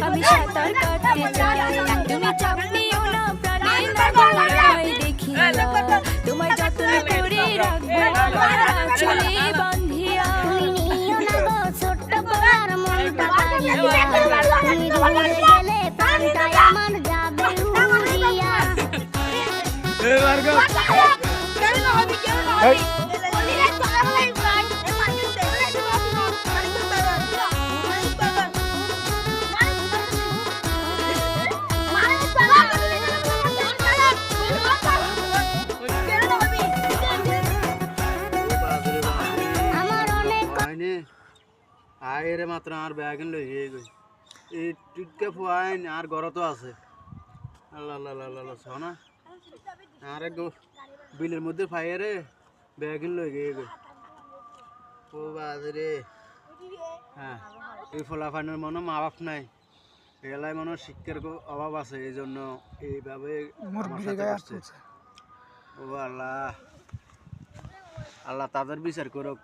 আমি সাঁতার কাটতে চাই তুমি চাপ নিও না প্রাণের বাংলায় দেখিয়া তোমায় যত্ন করে রাখবো আমার আঁচলে বাঁধিয়া তুমি নিও না গো ছোট্ট পোলার মনটা কাড়িয়া তুমি দূরে গেলে প্রাণটাই আমার যাবে উড়িয়া আমার অনেক আয়ের মাত্র আর ব্যাগন লই এই টিটকে ফুয়াইন আর ঘর তো আছে আল্লাহ আল্লাহ আল্লাহ আল্লাহ সোনা আর এক বিলের মধ্যে ফায়ারে ব্যাগন লই গই ও বাজরে হ্যাঁ এই ফলাফানের মনে মা বাপ নাই এলাকায় মনে শিক্ষার অভাব আছে এই জন্য এইভাবে আমার সাথে করছে। ও আল্লাহ আল্লাহ তাদের বিচার করুক।